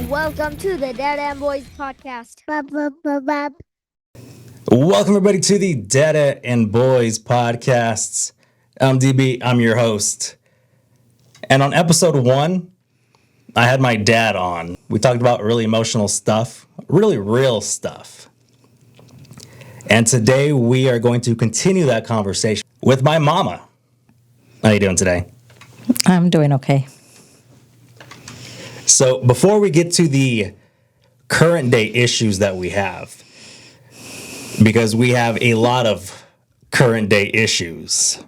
Welcome to the Dada and Boys podcast. Welcome, everybody, to the Dada and Boys podcasts. I'm DB, I'm your host. And on episode 1, I had my dad on. We talked about really emotional stuff, really real stuff. And today we are going to continue that conversation with my mama. How are you doing today? I'm doing okay. So before we get to the current day issues that we have, because we have a lot of current day issues,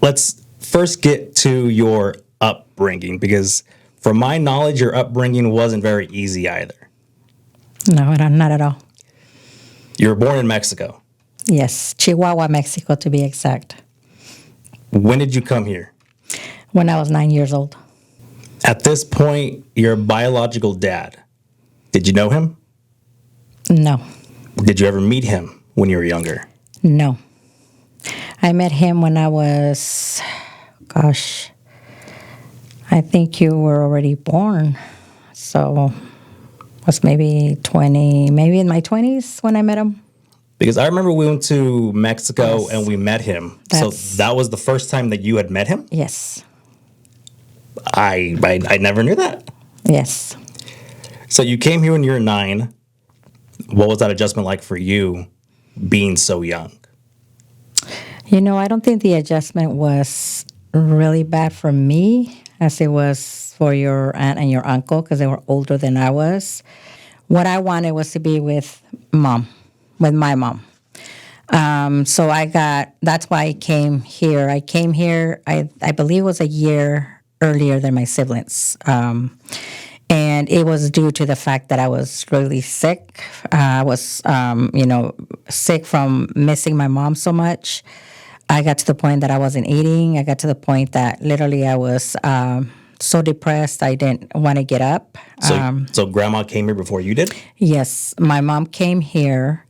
let's first get to your upbringing, because from my knowledge, your upbringing wasn't very easy either. No, not at all. You were born in Mexico. Yes, Chihuahua, Mexico, to be exact. When did you come here? When I was 9 years old. At this point, your biological dad, did you know him? No. Did you ever meet him when you were younger? No. I met him when I was, I think you were already born. So I was maybe in my 20s when I met him. Because I remember we went to Mexico and we met him. So that was the first time that you had met him? Yes. I never knew that. Yes. So you came here when you were 9. What was that adjustment like for you being so young? You know, I don't think the adjustment was really bad for me as it was for your aunt and your uncle because they were older than I was. What I wanted was to be with my mom. So that's why I came here. I came here, I believe it was a year earlier than my siblings. And it was due to the fact that I was really sick. I was, sick from missing my mom so much. I got to the point that I wasn't eating. I got to the point that literally I was so depressed I didn't want to get up. So grandma came here before you did? Yes. My mom came here.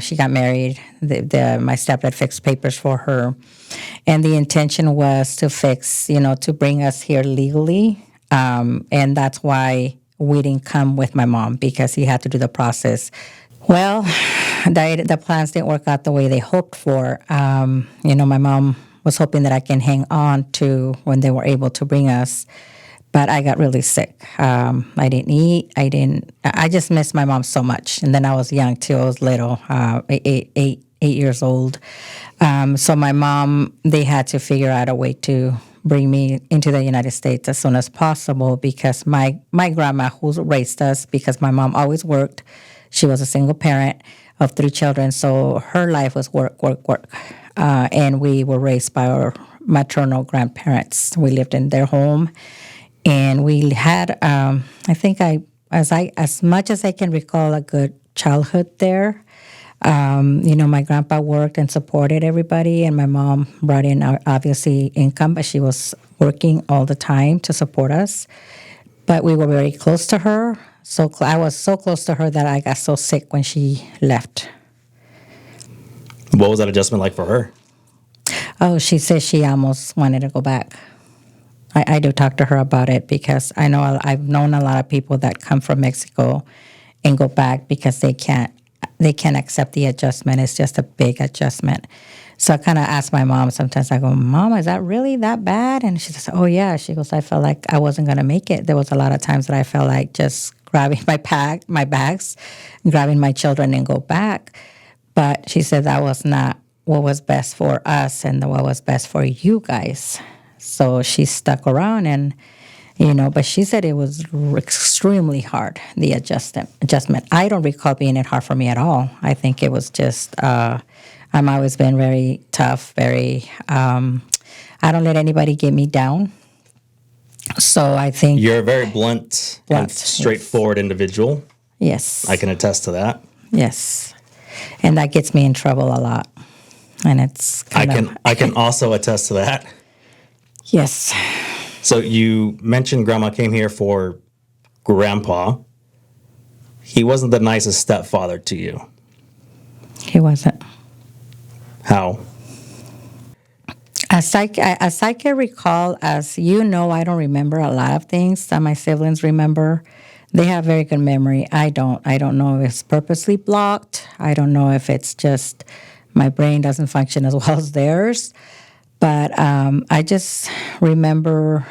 She got married. My stepdad fixed papers for her. And the intention was to bring us here legally. And that's why we didn't come with my mom, because he had to do the process. Well, the plans didn't work out the way they hoped for. My mom was hoping that I can hang on to when they were able to bring us. But I got really sick. I didn't eat. I just missed my mom so much. And then I was young too. I was little, 8 years old. So my mom, they had to figure out a way to bring me into the United States as soon as possible, because my grandma, who raised us, because my mom always worked, she was a single parent of 3 children. So her life was work. And we were raised by our maternal grandparents. We lived in their home. And we had, as much as I can recall, a good childhood there. My grandpa worked and supported everybody, and my mom brought in, obviously, income, but she was working all the time to support us. But we were very close to her. So I was so close to her that I got so sick when she left. What was that adjustment like for her? Oh, she said she almost wanted to go back. I do talk to her about it, because I've known a lot of people that come from Mexico and go back because they can't accept the adjustment. It's just a big adjustment. So I kind of ask my mom sometimes, I go, Mom, is that really that bad? And she says, oh, yeah. She goes, I felt like I wasn't going to make it. There was a lot of times that I felt like just grabbing my bags, grabbing my children and go back. But she said that was not what was best for us and what was best for you guys. So she stuck around and, but she said it was extremely hard, the adjustment. I don't recall being it hard for me at all. I think it was just, I'm always been very tough, I don't let anybody get me down. So I think... You're a very blunt and straightforward individual. Yes. I can attest to that. Yes. And that gets me in trouble a lot. And it's I can also attest to that. Yes. So you mentioned grandma came here for grandpa. He wasn't the nicest stepfather to you. He wasn't. How? As I can recall, as you know, I don't remember a lot of things that my siblings remember. They have very good memory. I don't. I don't know if it's purposely blocked. I don't know if it's just my brain doesn't function as well as theirs. But I just remember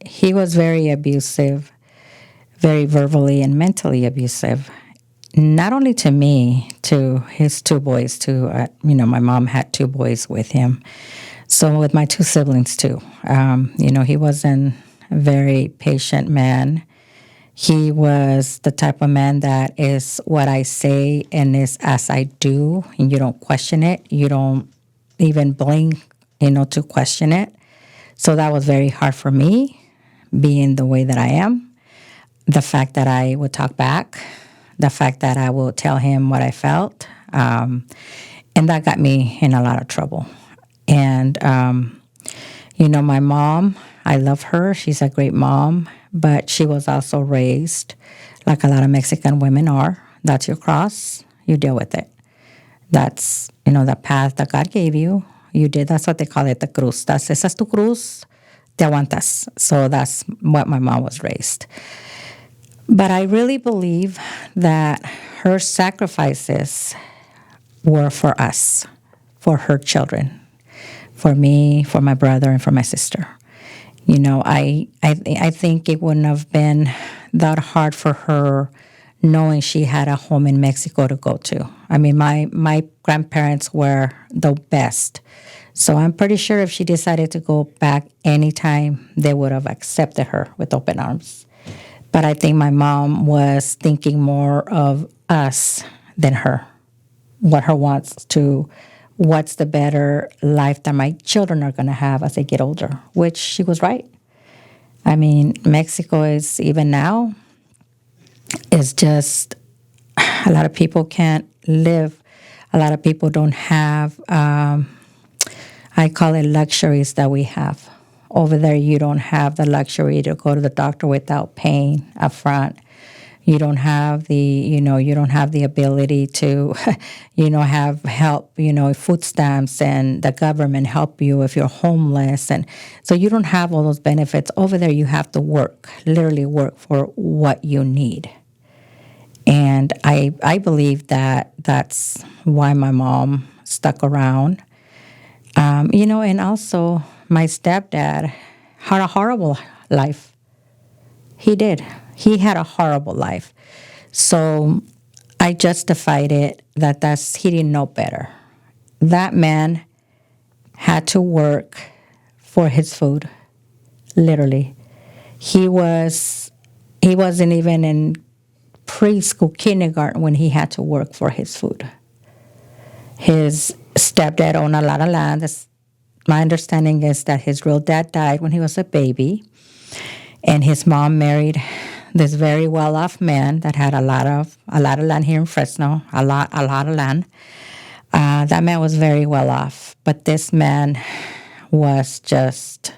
he was very abusive, very verbally and mentally abusive. Not only to me, to his two boys, too. My mom had two boys with him. So with my two siblings, too. He wasn't a very patient man. He was the type of man that is what I say and is as I do, and you don't question it. You don't even blink, to question it. So that was very hard for me, being the way that I am. The fact that I would talk back, the fact that I would tell him what I felt, and that got me in a lot of trouble. And, my mom, I love her. She's a great mom, but she was also raised like a lot of Mexican women are. That's your cross. You deal with it. That's, the path that God gave you. You did. That's what they call it, the cruz. Esa es tu cruz, te aguantas. So that's what my mom was raised. But I really believe that her sacrifices were for us, for her children, for me, for my brother, and for my sister. I think it wouldn't have been that hard for her knowing she had a home in Mexico to go to. I mean, my grandparents were the best. So I'm pretty sure if she decided to go back anytime, they would have accepted her with open arms. But I think my mom was thinking more of us than her, what's the better life that my children are going to have as they get older, which she was right. I mean, Mexico is, even now, is just, a lot of people can't live. A lot of people don't have, I call it luxuries that we have. Over there, you don't have the luxury to go to the doctor without paying up front. You don't have the ability to, have help, food stamps and the government help you if you're homeless. And so you don't have all those benefits. Over there, you have to work, literally work for what you need. And I believe that that's why my mom stuck around. And also my stepdad had a horrible life. He did. He had a horrible life. So I justified it he didn't know better. That man had to work for his food, literally. He wasn't even in preschool, kindergarten when he had to work for his food. His stepdad owned a lot of land. My understanding is that his real dad died when he was a baby, and his mom married this very well-off man that had a lot of land here in Fresno, a lot of land. That man was very well off, but this man was just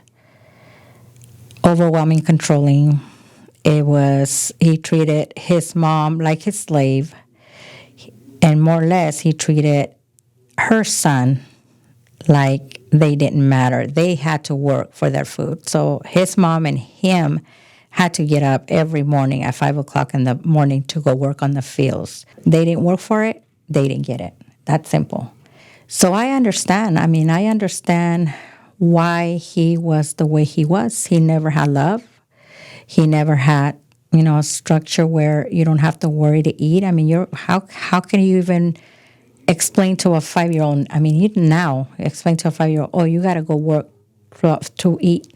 overwhelming, controlling. He treated his mom like his slave, and more or less he treated her son like they didn't matter. They had to work for their food. So his mom and him had to get up every morning at 5 o'clock in the morning to go work on the fields. They didn't work for it. They didn't get it. That's simple. So I understand. I understand why he was the way he was. He never had love. He never had, a structure where you don't have to worry to eat. How can you even explain to a 5-year-old? You now explain to a 5-year-old, oh, you got to go work to eat.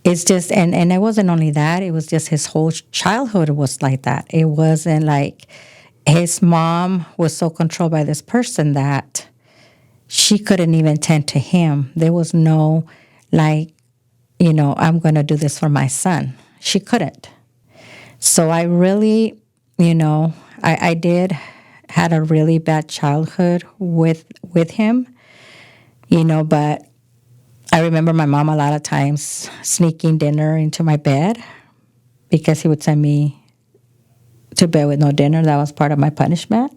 It's just, and it wasn't only that, it was just his whole childhood was like that. It wasn't like his mom was so controlled by this person that she couldn't even tend to him. There was no, I'm going to do this for my son. She couldn't. So I really, I did had a really bad childhood with him, but I remember my mom a lot of times sneaking dinner into my bed because he would send me to bed with no dinner. That was part of my punishment.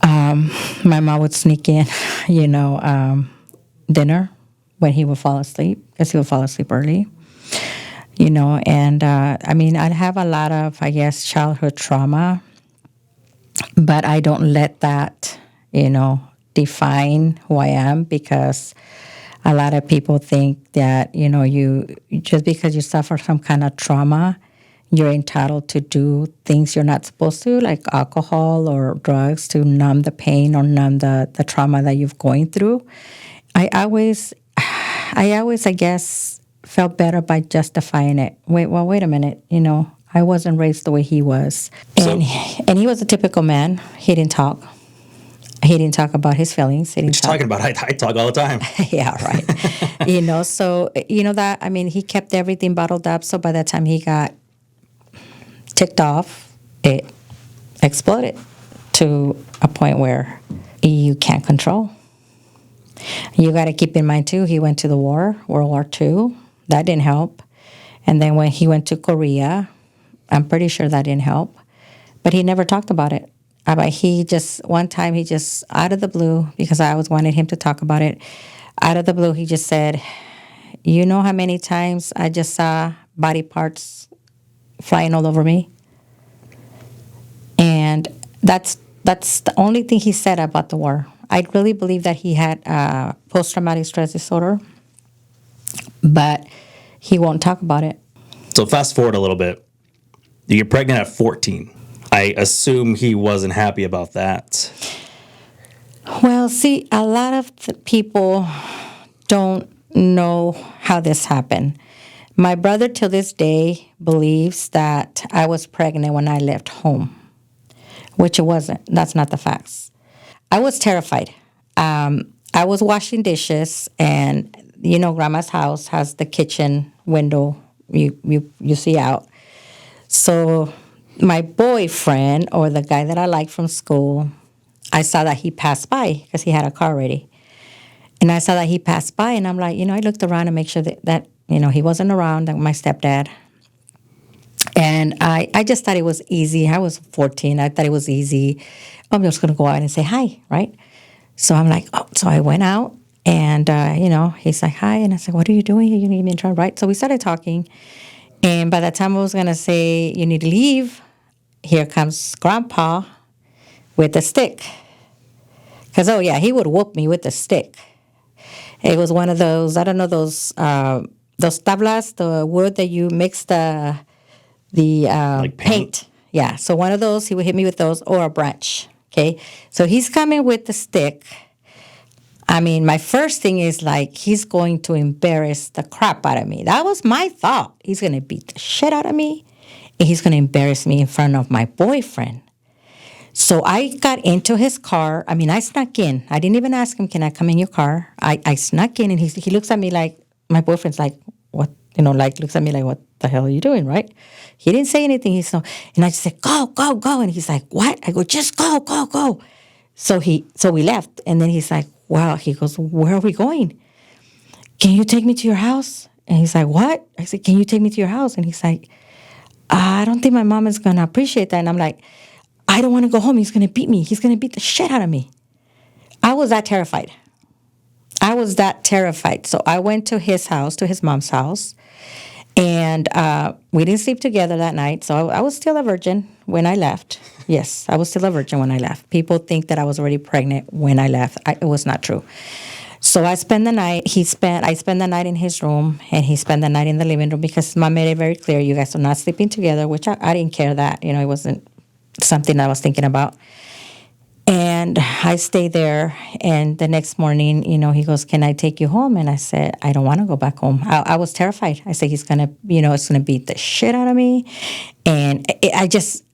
My mom would sneak in, dinner when he would fall asleep, because he would fall asleep early. And I have a lot of, I guess, childhood trauma, but I don't let that, define who I am, because a lot of people think that, you just because you suffer some kind of trauma, you're entitled to do things you're not supposed to, like alcohol or drugs, to numb the pain or numb the trauma that you've going through. I always, I guess, felt better by justifying it. Wait a minute, I wasn't raised the way he was. And he was a typical man. He didn't talk. He didn't talk about his feelings. He didn't What you talking about? I talk all the time. Yeah, right. He kept everything bottled up. So by the time he got ticked off, it exploded to a point where you can't control. You got to keep in mind, too, he went to the war, World War II. That didn't help. And then when he went to Korea, I'm pretty sure that didn't help. But he never talked about it. One time, out of the blue, because I always wanted him to talk about it, out of the blue, he just said, you know how many times I just saw body parts flying all over me? And that's the only thing he said about the war. I really believe that he had post-traumatic stress disorder, but he won't talk about it. So fast forward a little bit. You get pregnant at 14. I assume he wasn't happy about that. Well, see, a lot of people don't know how this happened. My brother, till this day, believes that I was pregnant when I left home, which it wasn't. That's not the facts. I was terrified. I was washing dishes, and Grandma's house has the kitchen window you see out. So my boyfriend, or the guy that I liked from school, I saw that he passed by because he had a car ready. And I saw that he passed by, and I'm like, I looked around to make sure that he wasn't around, like my stepdad. And I just thought it was easy. I was 14. I thought it was easy. I'm just going to go out and say hi, right? So I'm like, so I went out, and, he's like, hi. And I said, what are you doing here? You need me in trouble, right? So we started talking. And by the time I was going to say, you need to leave, here comes Grandpa with a stick. Because, he would whoop me with a stick. It was one of those, I don't know, those tablas, the wood that you mix the Like paint? Yeah, so one of those, he would hit me with those, or a branch, okay? So he's coming with the stick. My first thing is he's going to embarrass the crap out of me. That was my thought. He's going to beat the shit out of me, and he's going to embarrass me in front of my boyfriend. So I got into his car. I snuck in. I didn't even ask him, can I come in your car? I snuck in, and he looks at me like, my boyfriend's like, what? Looks at me like, what the hell are you doing, right? He didn't say anything. And I just said, go, go, go. And he's like, what? I go, just go, go, go. So we left. And then he's like, wow. He goes, where are we going? Can you take me to your house? And he's like, what? I said, can you take me to your house? And he's like, I don't think my mom is going to appreciate that. And I'm like, I don't want to go home. He's going to beat me. He's going to beat the shit out of me. I was that terrified. So I went to his house, to his mom's house. And we didn't sleep together that night. So I was still a virgin when I left. Yes, I was still a virgin when I left. People think that I was already pregnant when I left. It was not true. So I spent the night. I spent the night in his room, and he spent the night in the living room, because Mom made it very clear, you guys are not sleeping together, which I didn't care that. It wasn't something I was thinking about. And I stayed there, and the next morning, he goes, can I take you home? And I said, I don't want to go back home. I was terrified. I said, he's going to, it's going to beat the shit out of me. And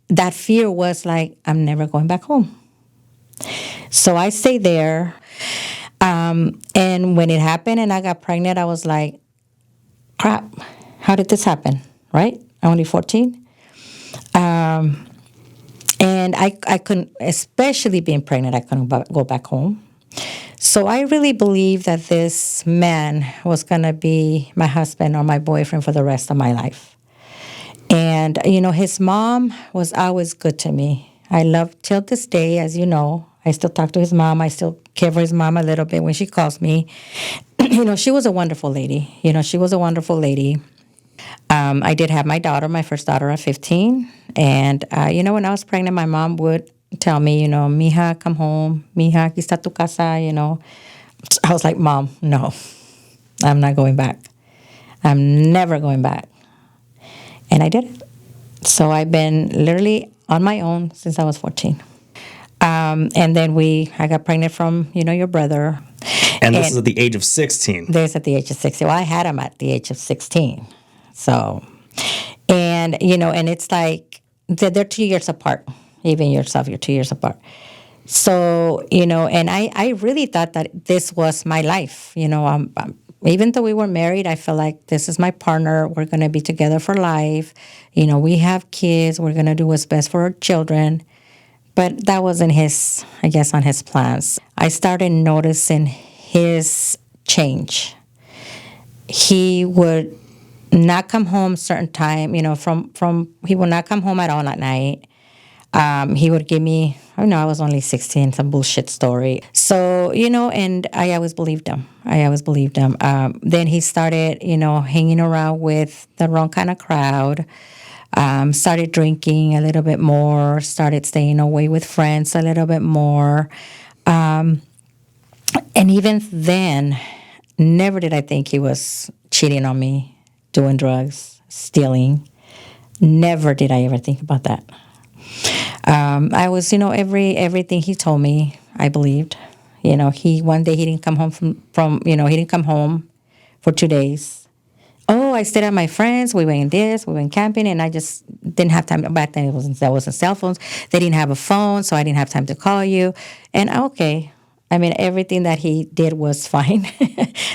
that fear was like, I'm never going back home. So I stayed there. And when it happened and I got pregnant, I was like, crap, how did this happen, right? I'm only 14. And I couldn't, especially being pregnant, I couldn't go back home. So I really believe that this man was going to be my husband or my boyfriend for the rest of my life. And, his mom was always good to me. I love, till this day, as you know, I still talk to his mom. I still care for his mom a little bit when she calls me. She was a wonderful lady. She was a wonderful lady. I did have my first daughter at 15. And, when I was pregnant, my mom would tell me, mija, come home. Mija, aquí está tu casa, I was like, Mom, no, I'm not going back. I'm never going back. And I did it. So I've been literally on my own since I was 14. And then I got pregnant from, your brother. And this is at the age of 16. This at the age of 16. Well, I had him at the age of 16. So, and it's like they're 2 years apart. Even yourself, you're 2 years apart. So, and I really thought that this was my life. Even though we were married, I feel like this is my partner. We're going to be together for life. We have kids. We're going to do what's best for our children. But that wasn't on his plans. I started noticing his change. He would not come home certain time, he would not come home at all at night. He would give me, I was only 16, some bullshit story. So, and I always believed him. Then he started, hanging around with the wrong kind of crowd, started drinking a little bit more, started staying away with friends a little bit more. And even then, never did I think he was cheating on me, doing drugs, stealing. Never did I ever think about that. I was, everything he told me, I believed. One day he didn't come home he didn't come home for 2 days. Oh, I stayed at my friends. We went camping, and I just didn't have time. Back then, there wasn't cell phones. They didn't have a phone, so I didn't have time to call you. And okay, everything that he did was fine,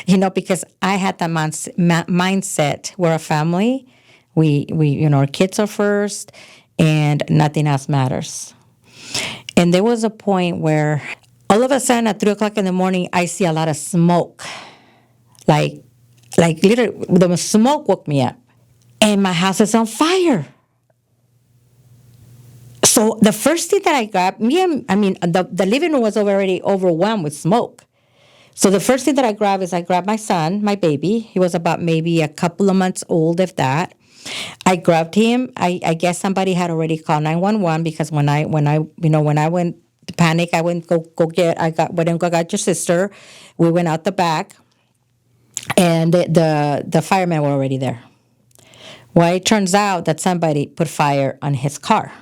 because I had that mindset. We're a family. We our kids are first, and nothing else matters. And there was a point where all of a sudden at 3 o'clock in the morning, I see a lot of smoke. Like literally, the smoke woke me up. And my house is on fire. So the first thing that I grabbed, the living room was already overwhelmed with smoke. So the first thing that I grabbed is my son, my baby. He was about maybe a couple of months old, if that. I grabbed him. I guess somebody had already called 911 because when I went to panic, I went went and got your sister. We went out the back, and the firemen were already there. Well, it turns out that somebody put fire on his car.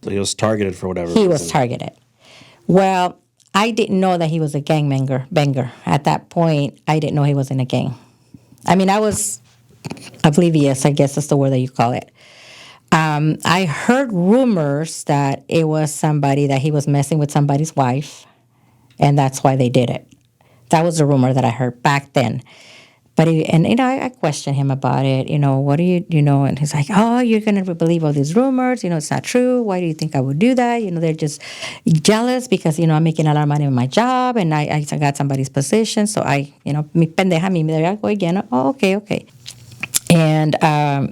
So he was targeted for whatever He reason. was targeted. Well, I didn't know that he was a banger. At that point, I didn't know he was in a gang. I was oblivious, I guess that's the word that you call it. I heard rumors that it was somebody, that he was messing with somebody's wife, and that's why they did it. That was the rumor that I heard back then. But I questioned him about it. What do you, and he's like, oh, you're going to believe all these rumors. It's not true. Why do you think I would do that? They're just jealous because, I'm making a lot of money in my job and I got somebody's position. So mi pendeja, there I go again. Oh, okay. And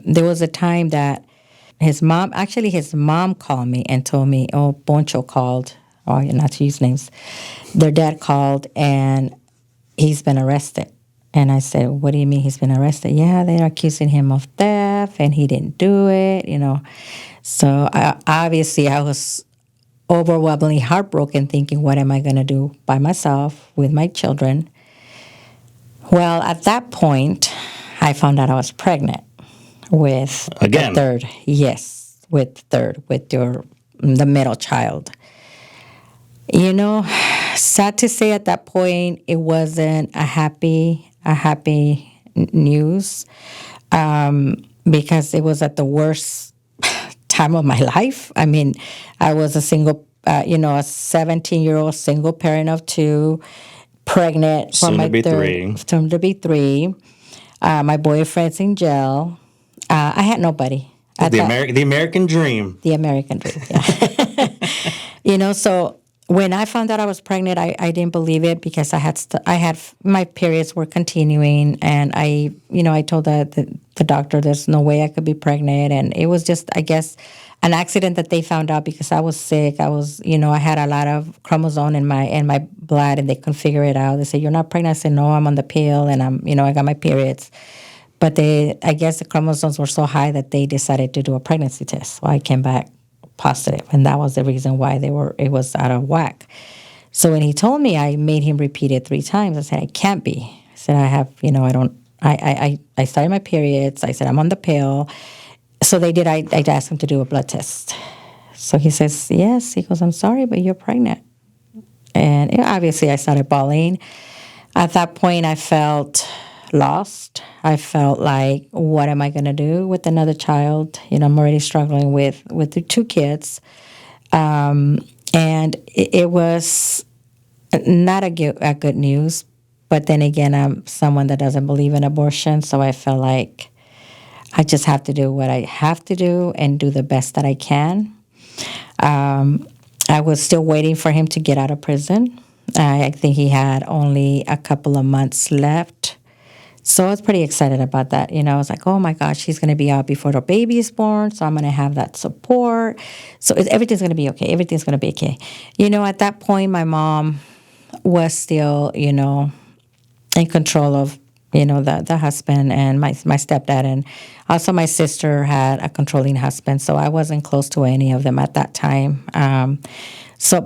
there was a time that his mom called me and told me, oh, Poncho called, not to use names. Their dad called and he's been arrested. And I said, what do you mean he's been arrested? Yeah, they're accusing him of theft and he didn't do it, So obviously I was overwhelmingly heartbroken thinking, what am I going to do by myself with my children? Well, at that point, I found out I was pregnant with Again. the third. Yes, with the middle child. Sad to say at that point, it wasn't a happy news because it was at the worst time of my life. I was a single, a 17-year-old single parent of two, pregnant for my third, soon to be three. My boyfriend's in jail. I had nobody. The American dream. The American dream, yeah. So when I found out I was pregnant, I didn't believe it because I had my periods were continuing, and I told the doctor there's no way I could be pregnant, and it was just, I guess, an accident that they found out because I was sick. I had a lot of chromosome in my blood, and they couldn't figure it out. They said, "You're not pregnant." I said, "No, I'm on the pill, and I got my periods." But I guess the chromosomes were so high that they decided to do a pregnancy test. So I came back positive, and that was the reason why it was out of whack. So when he told me, I made him repeat it 3 times. I said, "I can't be." I said, "I have, I don't, I started my periods." I said, "I'm on the pill." So they did. I asked him to do a blood test. So he says, "Yes." He goes, "I'm sorry, but you're pregnant." And obviously I started bawling. At that point, I felt lost. I felt like, what am I going to do with another child? I'm already struggling with the 2 kids. And it was not a good news. But then again, I'm someone that doesn't believe in abortion. So I felt like I just have to do what I have to do and do the best that I can. I was still waiting for him to get out of prison. I think he had only a couple of months left. So I was pretty excited about that. I was like, oh my gosh, he's going to be out before the baby is born. So I'm going to have that support. So everything's going to be okay. Everything's going to be okay. At that point, my mom was still, in control of, the husband and my stepdad. And also my sister had a controlling husband. So I wasn't close to any of them at that time.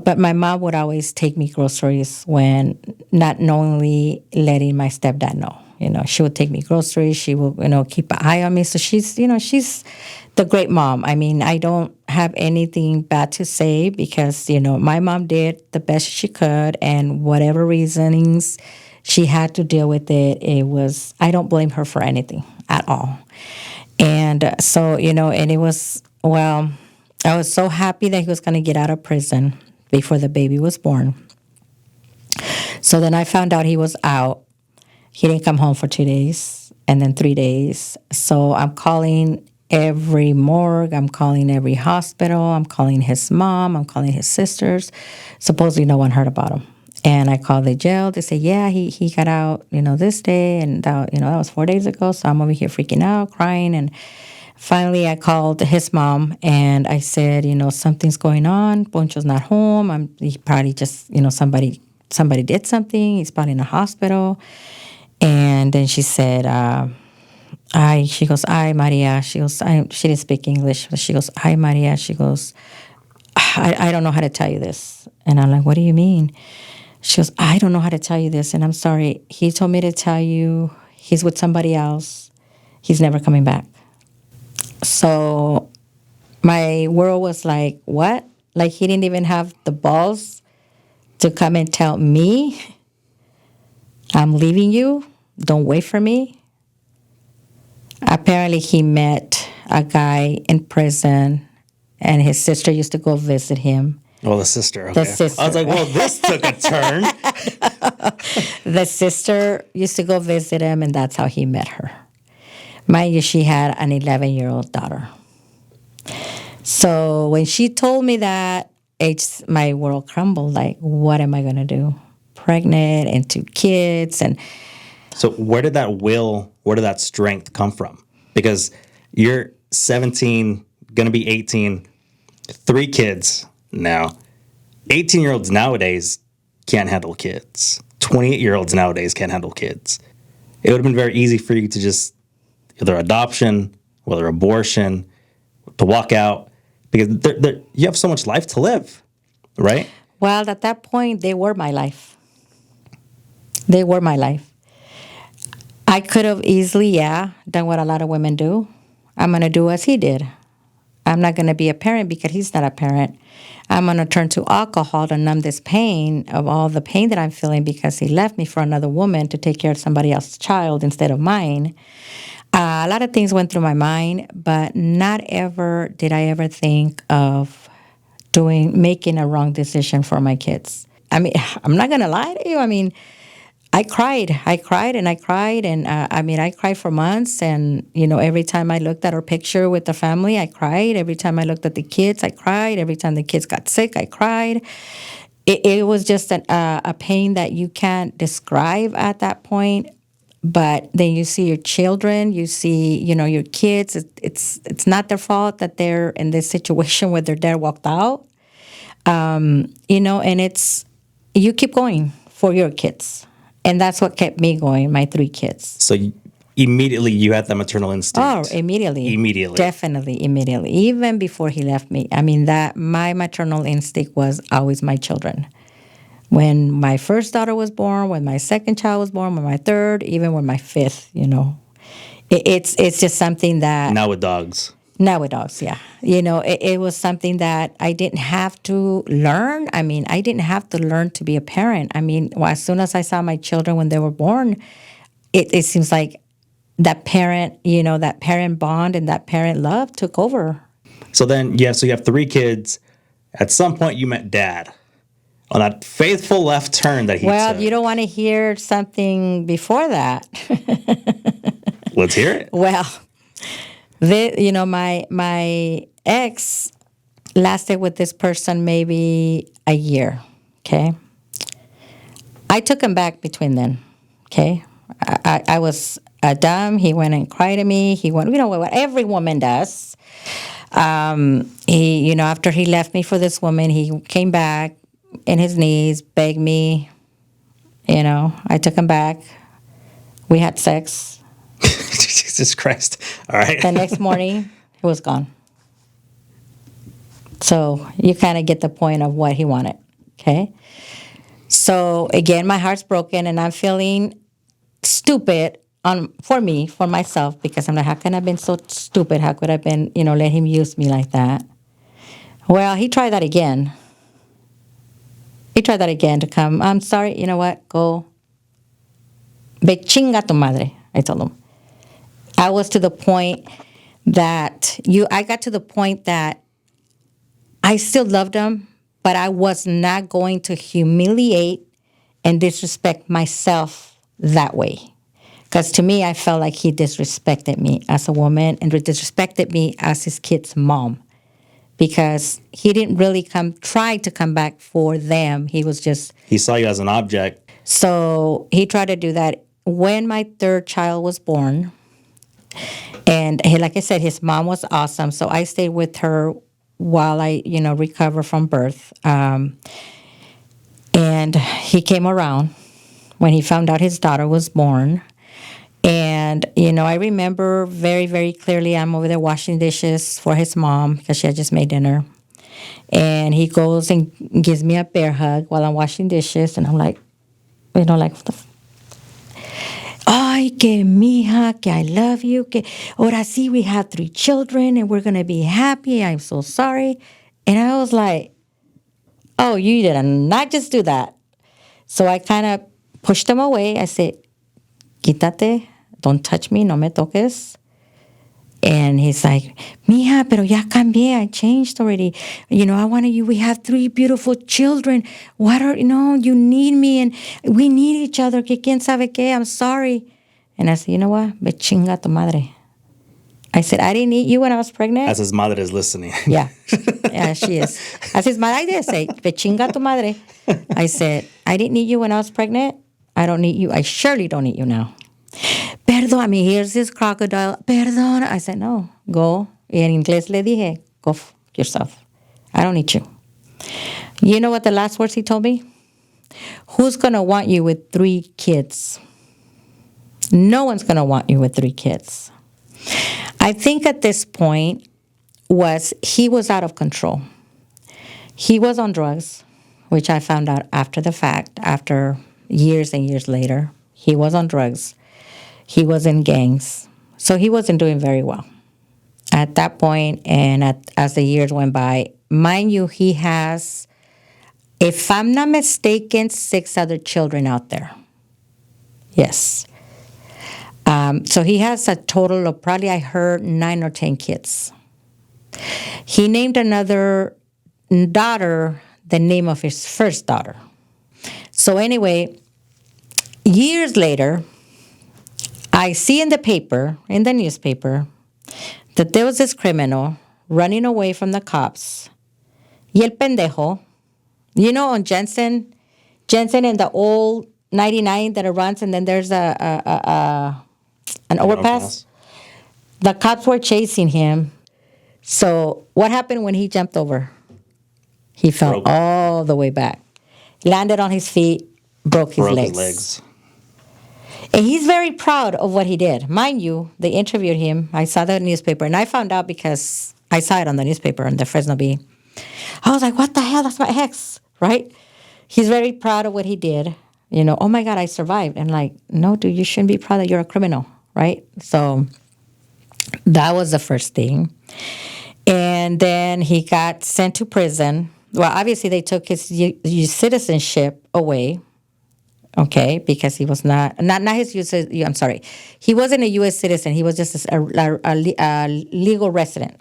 But my mom would always take me groceries when not knowingly letting my stepdad know. She would take me groceries. She will, keep an eye on me. So she's the great mom. I mean, I don't have anything bad to say because, my mom did the best she could, and whatever reasonings she had to deal with it, I don't blame her for anything at all. And so, and it was, well, I was so happy that he was going to get out of prison before the baby was born. So then I found out he was out. He didn't come home for 2 days and then 3 days. So I'm calling every morgue. I'm calling every hospital. I'm calling his mom. I'm calling his sisters. Supposedly no one heard about him. And I called the jail. They say, yeah, he got out, this day. And that was 4 days ago. So I'm over here freaking out, crying. And finally I called his mom and I said, something's going on. Poncho's not home. He probably just, somebody did something. He's probably in a hospital. And then she said, she goes, "Ay, Maria." She goes, she didn't speak English. But she goes, "Ay, Maria." She goes, I don't know how to tell you this. And I'm like, "What do you mean?" She goes, "I don't know how to tell you this. And I'm sorry. He told me to tell you he's with somebody else. He's never coming back." So my world was like, what? Like he didn't even have the balls to come and tell me, "I'm leaving you. Don't wait for me." Apparently, he met a guy in prison, and his sister used to go visit him. Well, the sister. Okay. The sister. I was like, well, this took a turn. The sister used to go visit him, and that's how he met her. Mind you, she had an 11-year-old daughter. So when she told me that, my world crumbled. Like, what am I going to do? Pregnant and 2 kids. And so where did that strength come from? Because you're 17, going to be 18, 3 kids now. 18-year-olds nowadays can't handle kids. 28-year-olds nowadays can't handle kids. It would have been very easy for you to just either adoption, whether abortion, to walk out, because you have so much life to live, right? Well, at that point, they were my life. They were my life. I could have easily, done what a lot of women do. I'm going to do as he did. I'm not going to be a parent because he's not a parent. I'm going to turn to alcohol to numb this pain of all the pain that I'm feeling because he left me for another woman to take care of somebody else's child instead of mine. A lot of things went through my mind, but not ever did I ever think of making a wrong decision for my kids. I mean, I'm not going to lie to you. I mean, I cried. I cried. And I cried for months. And, every time I looked at our picture with the family, I cried. Every time I looked at the kids, I cried. Every time the kids got sick, I cried. it was just a pain that you can't describe at that point. But then you see your children, you see, your kids. It's not their fault that they're in this situation where their dad walked out. And you keep going for your kids. And that's what kept me going, my 3 kids. So immediately you had that maternal instinct. Oh, immediately. Immediately. Definitely, immediately. Even before he left me. I mean, that my maternal instinct was always my children. When my first daughter was born, when my second child was born, when my third, even when my 5th, It's just something that... Now with dogs. Now with dogs, yeah. It was something that I didn't have to learn. I mean, I didn't have to learn to be a parent. I mean, as soon as I saw my children when they were born, it seems like that parent bond and that parent love took over. So then, so you have 3 kids. At some point, you met Dad on that faithful left turn that he Well, took. you don't want to hear something before that. Let's hear it. Well, my ex lasted with this person maybe a year, okay? I took him back between then, okay? I was dumb. He went and cried to me. He went, what every woman does. After he left me for this woman, he came back in his knees, begged me. I took him back. We had sex. Jesus Christ. All right. The next morning, he was gone. So you kind of get the point of what he wanted, okay? So again, my heart's broken, and I'm feeling stupid for myself, because I'm like, how can I have been so stupid? How could I have been, let him use me like that? Well, he tried that again. He tried that again to come. I'm sorry, you know what? Go. Ve chinga tu madre, I told him. I got to the point that I still loved him, but I was not going to humiliate and disrespect myself that way. Because to me, I felt like he disrespected me as a woman and disrespected me as his kid's mom. Because he didn't really try to come back for them. He was just... He saw you as an object. So he tried to do that when my 3rd child was born. And like I said, his mom was awesome. So I stayed with her while I, recover from birth. And he came around when he found out his daughter was born. And, I remember very, very clearly, I'm over there washing dishes for his mom because she had just made dinner. And he goes and gives me a bear hug while I'm washing dishes. And I'm like, what the ay, que mija, que I love you, que ahora sí we have 3 children and we're going to be happy. I'm so sorry. And I was like, oh, you did not just do that. So I kind of pushed him away. I said, quítate, don't touch me, no me toques. And he's like, mija, pero ya cambié, I changed already. I wanted you, we have 3 beautiful children. You need me and we need each other, que quién sabe qué, I'm sorry. And I said, you know what, ve chinga tu madre. I said, I didn't need you when I was pregnant. As his mother is listening. Yeah, she is. As his mother, I did say, ve chinga tu madre. I said, I didn't need you when I was pregnant. I don't need you. I surely don't need you now. Perdón, I mean, here's this crocodile. Perdón. I said, no, go. En inglés le dije, go yourself. I don't need you. You know what the last words he told me? Who's going to want you with 3 kids? No one's going to want you with 3 kids. I think at this point he was out of control. He was on drugs, which I found out after the fact, after years and years later. He was on drugs. He was in gangs. So he wasn't doing very well at that point. And as the years went by, mind you, he has, if I'm not mistaken, 6 other children out there. Yes. So he has a total of probably, I heard, 9 or 10 kids. He named another daughter the name of his first daughter. So anyway, years later, I see in the newspaper, that there was this criminal running away from the cops. Y el pendejo, You know, on Jensen and the old 99 that it runs, and then there's an overpass. The cops were chasing him. So what happened when he jumped over? He fell all the way back, landed on his feet, broke his legs. And he's very proud of what he did. Mind you, they interviewed him. I saw the newspaper, and I found out because I saw it on the newspaper in the Fresno Bee. I was like, what the hell? That's my ex, right? He's very proud of what he did. You know, oh my God, I survived. And like, no, dude, you shouldn't be proud that you're a criminal, right? So that was the first thing. And then he got sent to prison. Well, obviously they took his citizenship away. Okay, because he was not his U.S. I'm sorry, he wasn't a U.S. citizen. He was just a legal resident.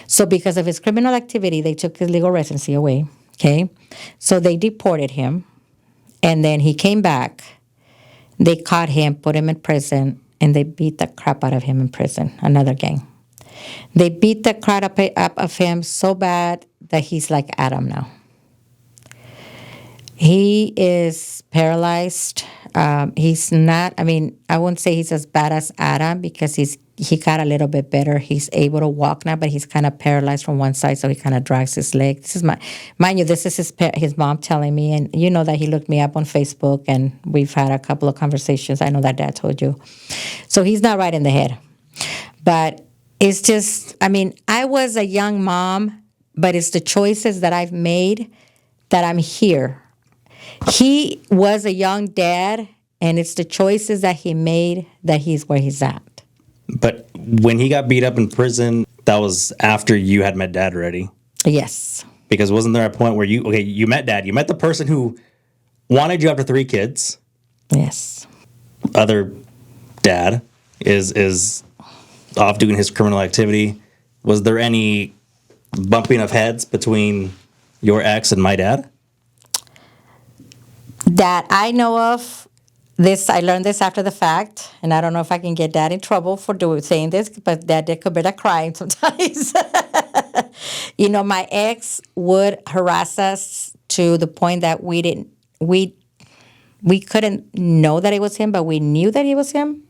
So because of his criminal activity, they took his legal residency away. Okay, so they deported him, and then he came back. They caught him, put him in prison, and they beat the crap out of him in prison. Another gang. They beat the crap up of him so bad that he's like Adam now. He is paralyzed. He's not, I mean, I wouldn't say he's as bad as Adam because he got a little bit better. He's able to walk now, but he's kind of paralyzed from one side, so he kind of drags his leg. This is mind you, this is his mom telling me, and you know that he looked me up on Facebook, and we've had a couple of conversations. I know that Dad told you. So he's not right in the head. But it's just, I mean, I was a young mom, but it's the choices that I've made that I'm here. He was a young dad, and it's the choices that he made that he's where he's at. But when he got beat up in prison, that was after you had met Dad already? Yes. Because wasn't there a point where you met Dad, you met the person who wanted you after 3 kids. Yes. Other dad is off doing his criminal activity. Was there any bumping of heads between your ex and my dad? That I know of. This I learned this after the fact, and I don't know if I can get Dad in trouble for saying this, but Dad did commit a crime sometimes. You know, my ex would harass us to the point that we couldn't know that it was him, but we knew that it was him.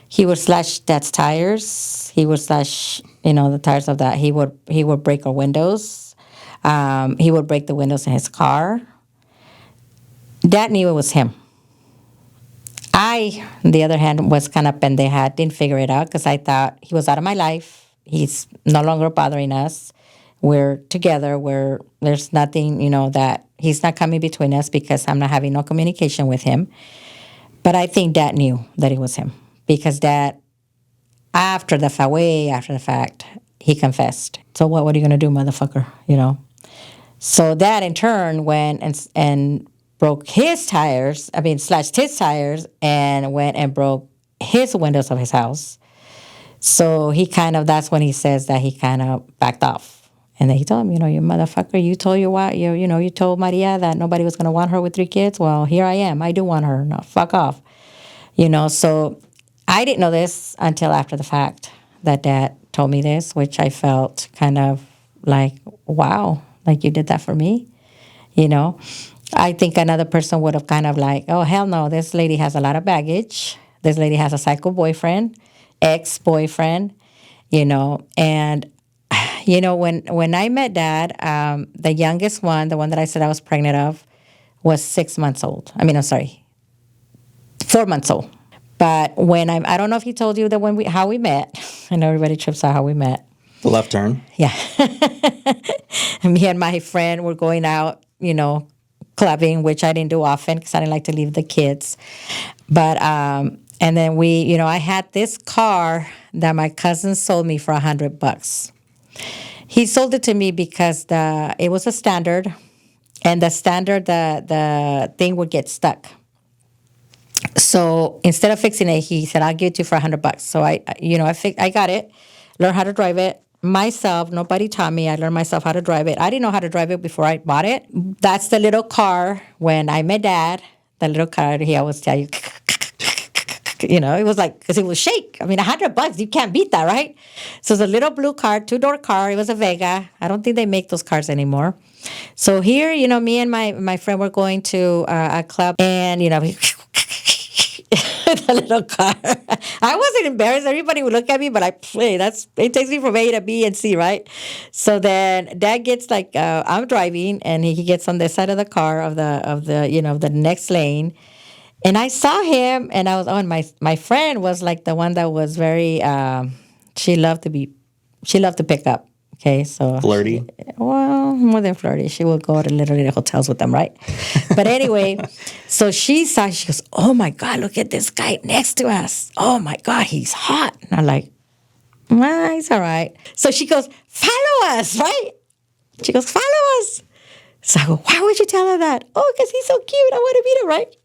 He would slash Dad's tires. He would slash, the tires of that. He would break our windows. He would break the windows in his car. Dad knew it was him. I, on the other hand, was kind of pendeja, didn't figure it out because I thought he was out of my life. He's no longer bothering us. We're together. There's nothing, that he's not coming between us because I'm not having no communication with him. But I think Dad knew that it was him because Dad, way after the fact, he confessed. So what are you going to do, motherfucker, So Dad, in turn, went and broke his tires, slashed his tires, and went and broke his windows of his house. So that's when he says that he kind of backed off. And then he told him, you motherfucker, you told your wife, you told Maria that nobody was going to want her with 3 kids. Well, here I am. I do want her. No, fuck off. So I didn't know this until after the fact that Dad told me this, which I felt kind of like, wow, like you did that for me, I think another person would have kind of like, oh, hell no, this lady has a lot of baggage. This lady has a psycho boyfriend, ex-boyfriend, And, when I met Dad, the youngest one, the one that I said I was pregnant of, was 6 months old. 4 months old. But I don't know if he told you that how we met. I know everybody trips out how we met. The left turn. Yeah. Me and my friend were going out, clubbing, which I didn't do often because I didn't like to leave the kids. But, and then I had this car that my cousin sold me for $100. He sold it to me because it was a standard, and the standard, the thing would get stuck. So instead of fixing it, he said, I'll give it to you for $100. So I got it, learned how to drive it myself. Nobody taught me. I learned myself how to drive it. I didn't know how to drive it before I bought it. That's the little car. When I met Dad, the little car, he always tell you, It was like, because it was shake. I mean, $100, you can't beat that, right? So it's a little blue car, 2-door car. It was a Vega. I don't think they make those cars anymore. So here, me and my friend were going to a club, and, the little car. I wasn't embarrassed. Everybody would look at me, but it takes me from A to B and C, right? So then Dad gets I'm driving, and he gets on the side of the car of the next lane. And I saw him, and I was on my friend was like the one that was very she loved to pick up. Okay, so Flirty? Well, more than flirty. She will go to literally the hotels with them, right? But anyway, so she goes, "Oh my God, look at this guy next to us. Oh my God, he's hot." And I'm like, "Well, he's all right." So she goes, "Follow us," right? She goes, "Follow us." So I go, "Why would you tell her that?" "Oh, because he's so cute. I want to meet him," right?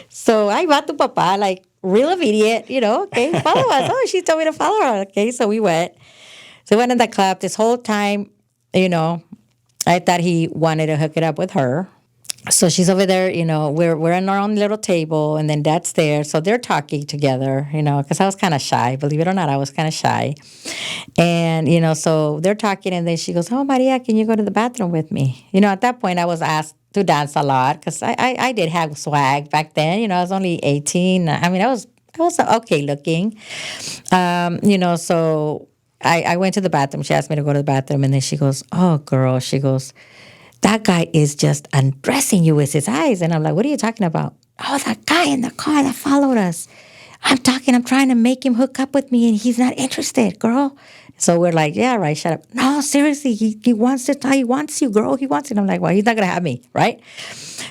So I brought to Papa, like real immediate, okay, follow us. Oh, she told me to follow her. Okay, so we went. So we went in the club. This whole time, I thought he wanted to hook it up with her. So she's over there, we're in our own little table, and then Dad's there. So they're talking together, because I was kind of shy. Believe it or not, I was kind of shy. And, so they're talking, and then she goes, "Oh, Maria, can you go to the bathroom with me?" At that point, I was asked to dance a lot, because I did have swag back then. I was only 18. I mean, I was okay looking. So I went to the bathroom. She asked me to go to the bathroom, and then she goes, "Oh, girl," she goes, "that guy is just undressing you with his eyes." And I'm like, "What are you talking about?" "Oh, that guy in the car that followed us. I'm trying to make him hook up with me, and he's not interested, girl." So we're like, "Yeah, right, shut up." "No, seriously, he wants he wants you, girl. He wants it." I'm like, "Well, he's not going to have me, right?"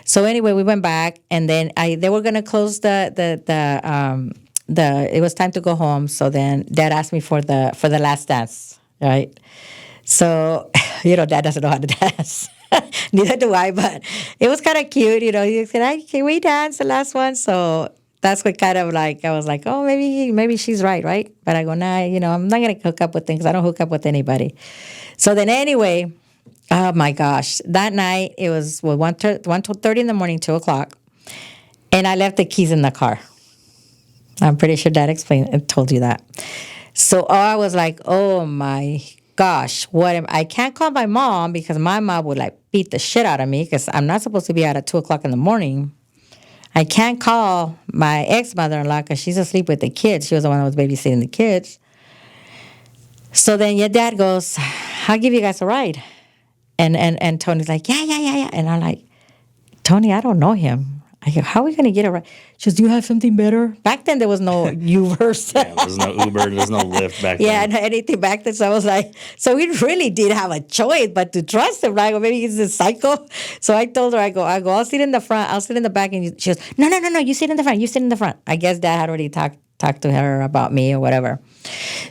So anyway, we went back, and then they were going to close it was time to go home. So then Dad asked me for the last dance, right? So, Dad doesn't know how to dance. Neither do I, but it was kind of cute. He said, "Hey, can we dance the last one?" So that's what kind of I was like, "Oh, maybe she's right?" But I go, "Nah, I'm not going to hook up with things. I don't hook up with anybody." So then anyway, oh my gosh, that night it was 1:30 in the morning, 2:00, and I left the keys in the car. I'm pretty sure Dad told you that. So I was like, "Oh my gosh, I can't call my mom, because my mom would beat the shit out of me, because I'm not supposed to be out at 2:00 in the morning. I can't call my ex-mother-in-law, because she's asleep with the kids. She was the one that was babysitting the kids." So then your Dad goes, "I'll give you guys a ride." And Tony's like, yeah. And I'm like, "Tony, I don't know him." I go, "How are we going to get a ride?" She goes, "Do you have something better?" Back then, there was no Ubers. Yeah, there's no Uber, there's no Lyft back then. Yeah, anything back then. So I was like, so we really did have a choice, but to trust him, right? Or maybe he's a psycho. So I told her, I go, "I'll sit in the front, I'll sit in the back." And she goes, No, you sit in the front, you sit in the front. I guess Dad had already talked to her about me or whatever.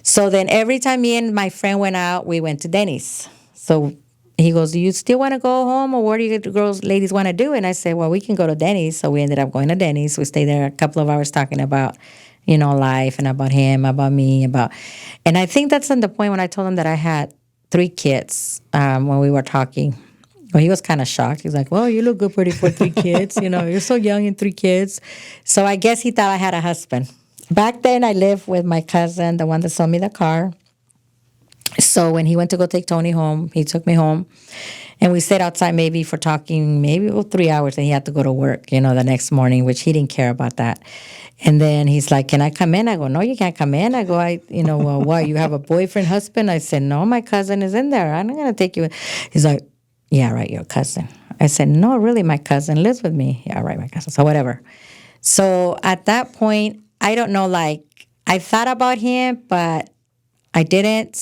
So then every time me and my friend went out, we went to Denny's. So he goes, "Do you still want to go home, or what do you ladies want to do?" And I said, "Well, we can go to Denny's." So we ended up going to Denny's. We stayed there a couple of hours talking about, life, and about him, about me, and I think that's on the point when I told him that I had 3 kids when we were talking. Well, he was kind of shocked. He's like, "Well, you look good pretty for 3 kids. You're so young and 3 kids." So I guess he thought I had a husband. Back then, I lived with my cousin, the one that sold me the car. So when he went to go take Tony home, he took me home, and we stayed outside maybe for talking, maybe 3 hours, and he had to go to work, the next morning, which he didn't care about that. And then he's like, "Can I come in?" I go, "No, you can't come in." I go, "Well, why? You have a boyfriend, husband?" I said, "No, my cousin is in there. I'm not going to take you in." He's like, "Yeah, right, your cousin." I said, "No, really, my cousin lives with me." "Yeah, right, my cousin." So whatever. So at that point, I don't know, I thought about him, but I didn't.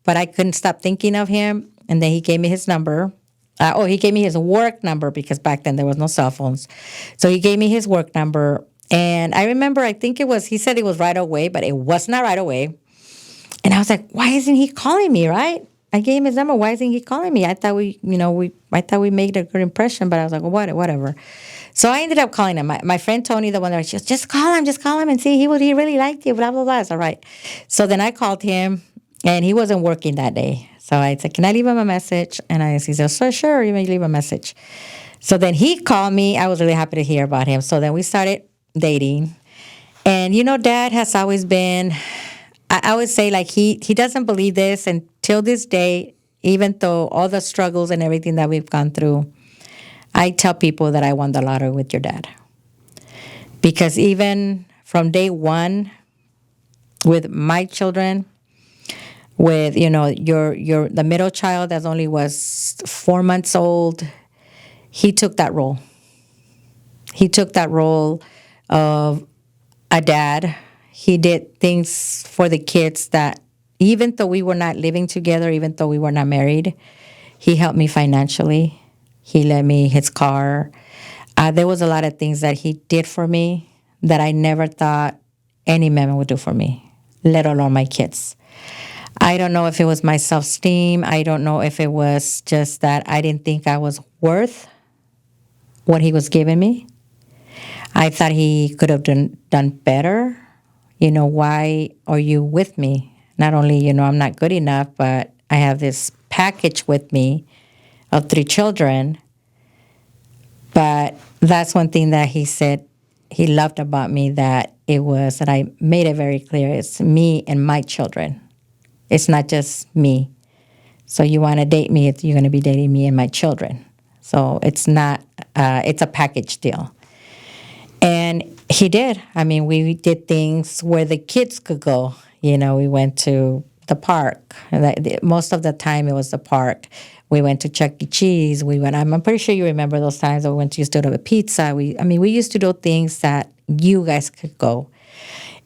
But I couldn't stop thinking of him. And then he gave me his number. He gave me his work number, because back then there was no cell phones. So he gave me his work number. And I remember, he said it was right away, but it was not right away. And I was like, why isn't he calling me, right? I gave him his number. Why isn't he calling me? I thought we made a good impression, but I was like, well, whatever. So I ended up calling him. My friend Tony, the one that she goes, just call him and see, he really liked you, blah, blah, blah. It's all right. So then I called him, and he wasn't working that day. So I said, "Can I leave him a message?" And he said, "So sure, you may leave a message." So then he called me. I was really happy to hear about him. So then we started dating. And Dad has always been, I would say, like, he doesn't believe this until this day, even though all the struggles and everything that we've gone through. I tell people that I won the lottery with your dad. Because even from day one, with my children, with your the middle child that only was 4 months old, he took that role. He took that role of a dad. He did things for the kids that, even though we were not living together, even though we were not married, he helped me financially. He lent me his car. There was a lot of things that he did for me that I never thought any man would do for me, let alone my kids. I don't know if it was my self-esteem. I don't know if it was just that I didn't think I was worth what he was giving me. I thought he could have done better. Why are you with me? Not only, I'm not good enough, but I have this package with me of 3 children. But that's one thing that he said he loved about me, that it was that I made it very clear. It's me and my children. It's not just me. So you want to date me, you're going to be dating me and my children. So it's not, it's a package deal. And he did. I mean, we did things where the kids could go. We went to the park. Most of the time it was the park. We went to Chuck E. Cheese. I'm pretty sure you remember those times that we went to used to do a pizza. We used to do things that you guys could go.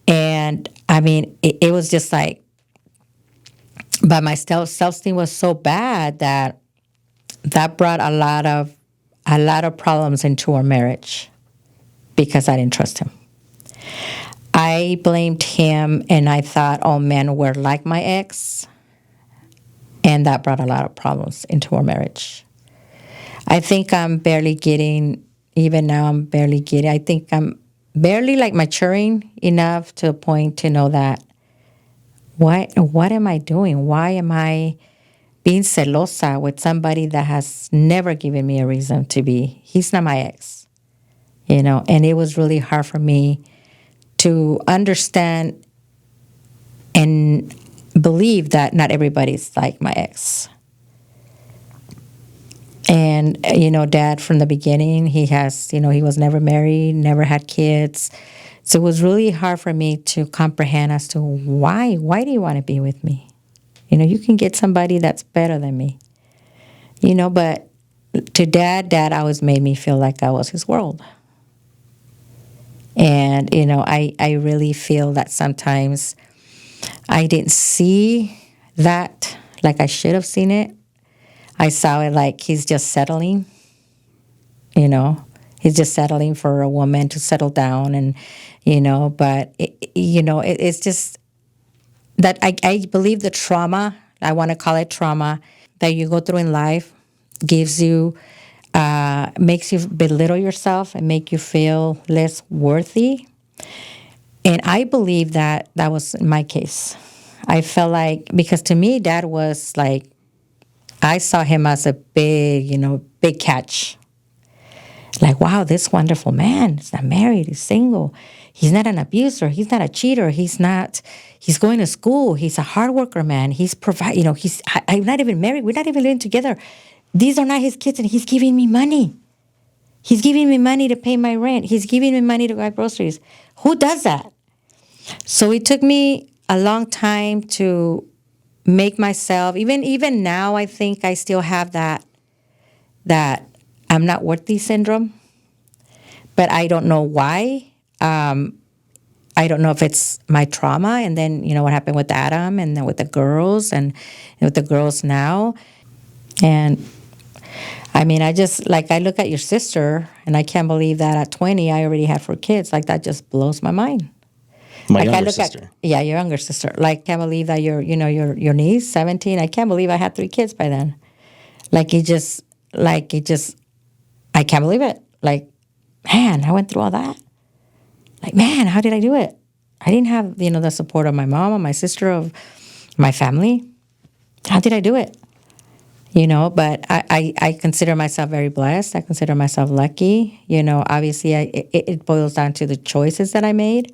And I mean, it was just like, but my self-esteem was so bad that brought a lot of problems into our marriage because I didn't trust him. I blamed him, and I thought all men were like my ex, and that brought a lot of problems into our marriage. I think I'm barely getting, even now I'm barely getting, I think I'm barely like maturing enough to a point to know that what am I doing? Why am I being celosa with somebody that has never given me a reason to be? He's not my ex, and it was really hard for me to understand and believe that not everybody's like my ex. And, Dad, from the beginning, he was never married, never had kids. So it was really hard for me to comprehend as to why do you want to be with me? You can get somebody that's better than me. But to Dad always made me feel like I was his world. And, I really feel that sometimes I didn't see that like I should have seen it. I saw it like he's just settling, He's just settling for a woman to settle down and, but, it's just that I believe the trauma, I want to call it trauma, that you go through in life gives you, makes you belittle yourself and make you feel less worthy. And I believe that was my case. I felt like, because to me, Dad was like, I saw him as a big catch. Like, wow, this wonderful man. He's not married. He's single. He's not an abuser. He's not a cheater. He's going to school. He's a hard worker, man. I'm not even married. We're not even living together. These are not his kids, and he's giving me money. He's giving me money to pay my rent. He's giving me money to buy groceries. Who does that? So it took me a long time to make myself, even now, I think I still have that I'm not worthy syndrome, but I don't know why. I don't know if it's my trauma, and then, what happened with Adam, and then with the girls, and with the girls now. And I mean, I look at your sister, and I can't believe that at 20, I already had 4 kids. Like, that just blows my mind. My younger sister. Your younger sister. Like, can't believe that your niece, 17, I can't believe I had 3 kids by then. I can't believe it. Like, man, I went through all that. Like, man, how did I do it? I didn't have, the support of my mom or my sister, of my family. How did I do it? But I consider myself very blessed. I consider myself lucky. Obviously, it boils down to the choices that I made.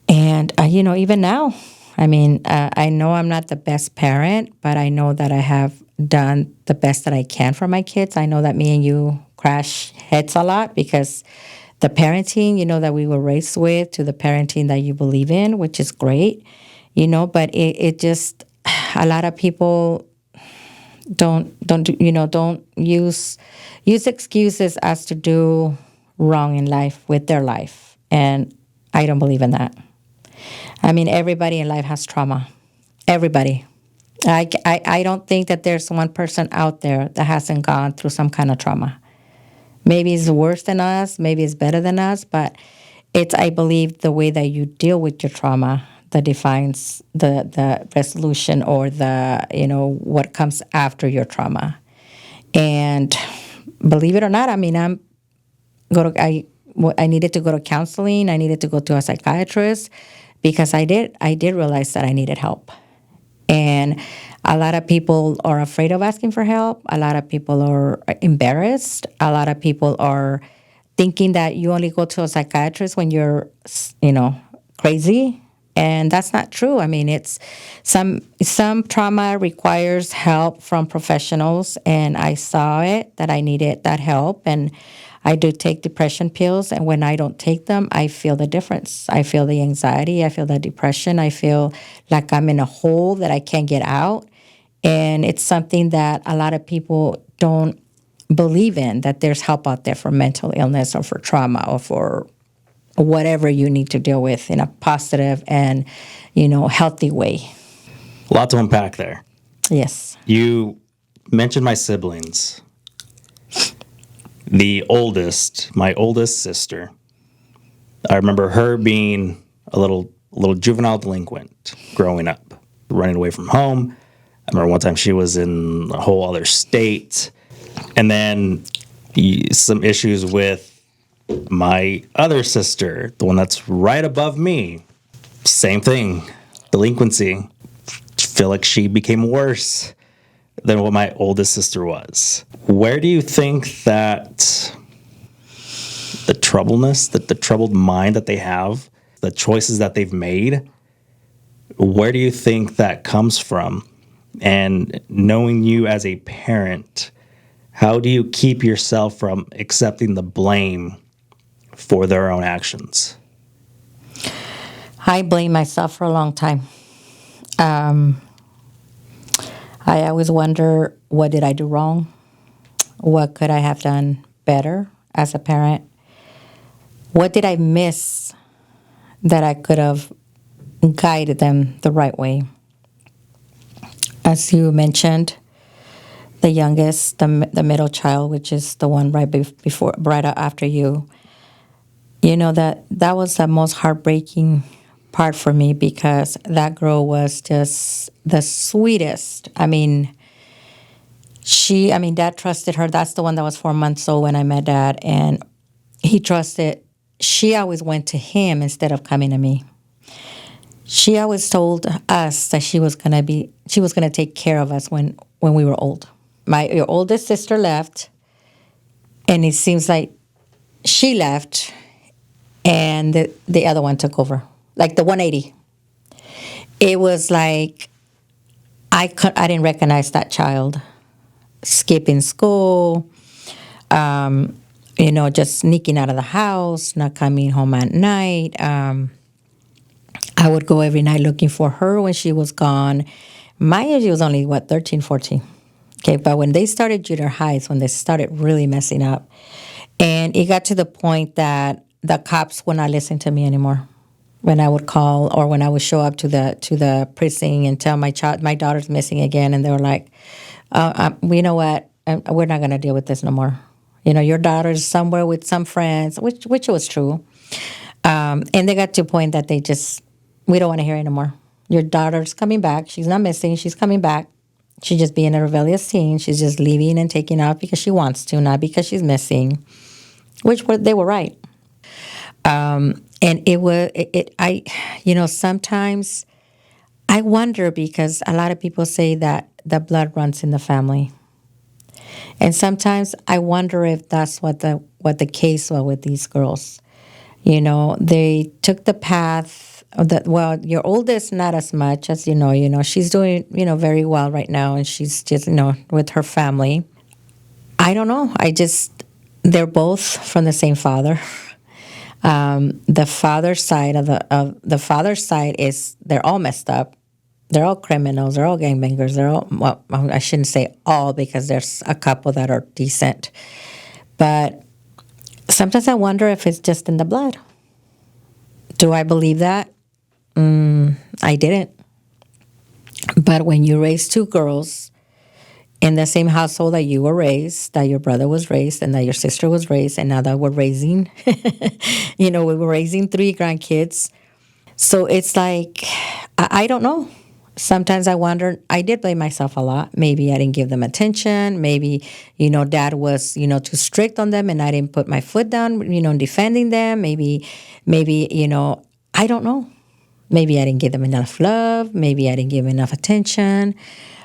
And, even now, I know I'm not the best parent, but I know that I have done the best that I can for my kids. I know that me and you crash heads a lot because the parenting, that we were raised with to the parenting that you believe in, which is great, but it just, a lot of people don't use excuses as to do wrong in life with their life. And I don't believe in that. Everybody in life has trauma. Everybody. I don't think that there's one person out there that hasn't gone through some kind of trauma. Maybe it's worse than us, maybe it's better than us, but it's, I believe, the way that you deal with your trauma that defines the resolution or what comes after your trauma. And believe it or not, I needed to go to counseling. I needed to go to a psychiatrist because I did realize that I needed help. And a lot of people are afraid of asking for help. A lot of people are embarrassed. A lot of people are thinking that you only go to a psychiatrist when you're, crazy. And that's not true. It's some trauma requires help from professionals, and I saw it that I needed that help. And I do take depression pills, and when I don't take them, I feel the difference. I feel the anxiety. I feel the depression. I feel like I'm in a hole that I can't get out. And it's something that a lot of people don't believe in, that there's help out there for mental illness or for trauma or for whatever you need to deal with in a positive and, healthy way. A lot to unpack there. Yes. You mentioned my siblings. My oldest sister, I remember her being a little juvenile delinquent growing up, running away from home. I remember one time she was in a whole other state. And then some issues with my other sister, the one that's right above me. Same thing, delinquency. Feel like she became worse than what my oldest sister was. Where do you think that the troubled mind that they have, the choices that they've made, where do you think that comes from? And knowing you as a parent, how do you keep yourself from accepting the blame for their own actions? I blame myself for a long time. I always wonder, what did I do wrong? What could I have done better as a parent? What did I miss that I could have guided them the right way? As you mentioned, the youngest, the middle child, which is the one right after you, that was the most heartbreaking part for me because that girl was just the sweetest. Dad trusted her. That's the one that was 4 months old when I met Dad, and he trusted. She always went to him instead of coming to me. She always told us that she was gonna take care of us when we were old. Your oldest sister left, and it seems like she left, and the other one took over, like the 180. It was like I didn't recognize that child, skipping school, just sneaking out of the house, not coming home at night. I would go every night looking for her when she was gone. My age, she was only, 13, 14. Okay, but when they started junior highs, when they started really messing up, and it got to the point that the cops would not listen to me anymore. When I would call or when I would show up to the precinct and tell my daughter's missing again, and they were like, you know what, we're not going to deal with this no more. Your daughter's somewhere with some friends, which was true. And they got to a point that we don't want to hear anymore. Your daughter's coming back. She's not missing. She's coming back. She's just being a rebellious teen. She's just leaving and taking out because she wants to, not because she's missing, they were right. And sometimes I wonder, because a lot of people say that the blood runs in the family. And sometimes I wonder if that's what the case was with these girls. They took the path Well, your oldest, not as much as she's doing, very well right now, and she's just, with her family. I don't know. They're both from the same father. The father's side the father's side is they're all messed up. They're all criminals. They're all gangbangers. They're all, well, I shouldn't say all because there's a couple that are decent. But sometimes I wonder if it's just in the blood. Do I believe that? I didn't. But when you raise two girls in the same household that you were raised, that your brother was raised, and that your sister was raised, and now that we're raising, we were raising three grandkids. So it's like, I don't know. Sometimes I wonder, I did blame myself a lot. Maybe I didn't give them attention. Maybe, Dad was, too strict on them and I didn't put my foot down, defending them. Maybe, I don't know. Maybe I didn't give them enough love. Maybe I didn't give them enough attention.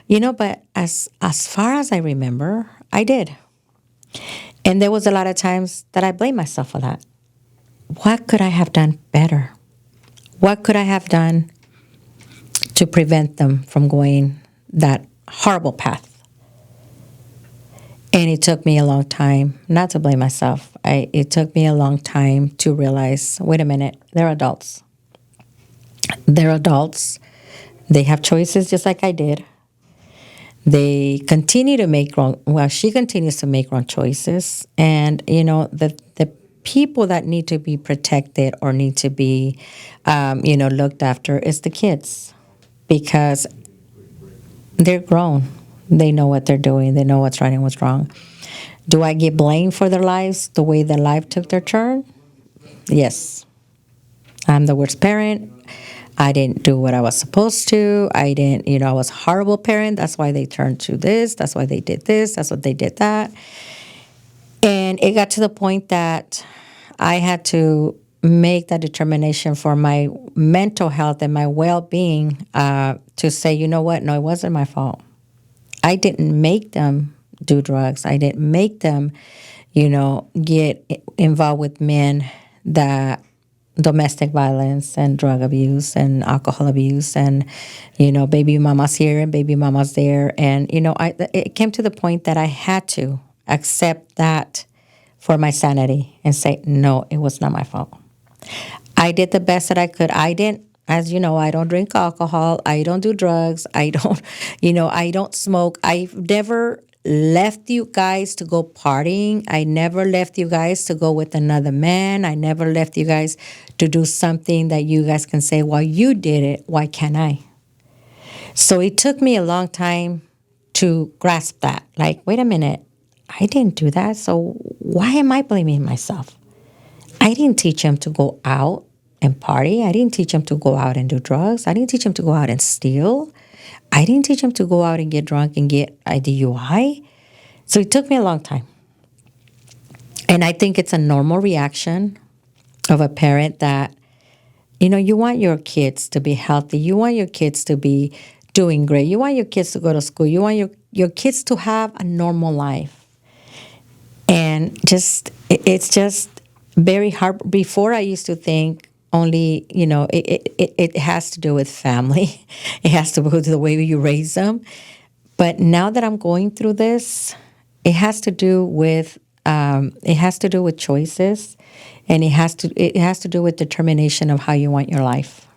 But as far as I remember, I did. And there was a lot of times that I blamed myself for that. What could I have done better? What could I have done to prevent them from going that horrible path? And it took me a long time, not to blame myself. It took me a long time to realize, wait a minute, they're adults. They're adults. They have choices just like I did. They continue to make she continues to make wrong choices. And, the people that need to be protected or need to be, looked after is the kids. Because they're grown. They know what they're doing. They know what's right and what's wrong. Do I get blamed for their lives, the way their life took their turn? Yes. I'm the worst parent. I didn't do what I was supposed to. I didn't, I was a horrible parent. That's why they turned to this. That's why they did this. That's what they did that. And it got to the point that I had to make that determination for my mental health and my well-being to say, you know what? No, it wasn't my fault. I didn't make them do drugs. I didn't make them, get involved with men that domestic violence and drug abuse and alcohol abuse and, baby mama's here and baby mama's there. And, it came to the point that I had to accept that for my sanity and say, no, it was not my fault. I did the best that I could. I didn't, as you know, I don't drink alcohol. I don't do drugs. I don't, I don't smoke. I've never left you guys to go partying. I never left you guys to go with another man. I never left you guys to do something that you guys can say, well, you did it. Why can't I? So it took me a long time to grasp that. Like, wait a minute. I didn't do that. So why am I blaming myself? I didn't teach him to go out and party. I didn't teach him to go out and do drugs. I didn't teach him to go out and steal. I didn't teach him to go out and get drunk and get a DUI. So it took me a long time. And I think it's a normal reaction of a parent that, you want your kids to be healthy. You want your kids to be doing great. You want your kids to go to school. You want your kids to have a normal life. And it's just very hard. Before I used to think only, it has to do with family. It has to do with the way you raise them. But now that I'm going through this, it has to do with choices, and it has to do with determination of how you want your life.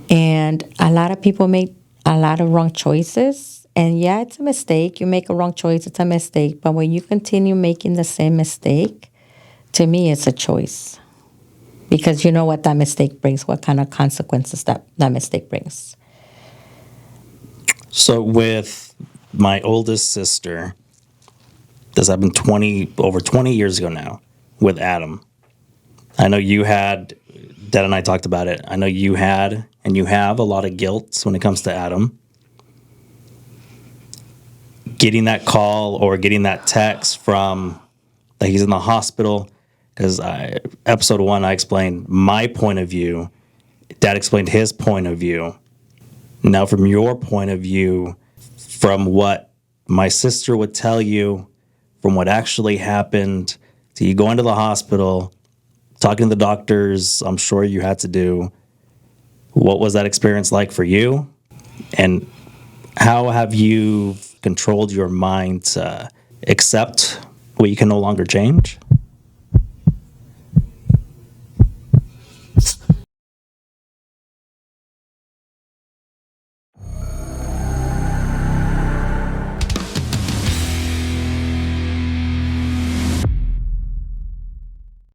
And a lot of people make a lot of wrong choices. And yeah, it's a mistake. You make a wrong choice, it's a mistake. But when you continue making the same mistake, to me, it's a choice. Because you know what that mistake brings, what kind of consequences that mistake brings. So with my oldest sister, this happened over 20 years ago now with Adam. I know you had, Dad and I talked about it. I know you had and you have a lot of guilt when it comes to Adam. Getting that call or getting that text from that he's in the hospital, because episode 1, I explained my point of view. Dad explained his point of view. Now, from your point of view, from what my sister would tell you, from what actually happened, to you going to the hospital, talking to the doctors, I'm sure you had to do, What was that experience like for you? And how have you controlled your mind to accept what you can no longer change?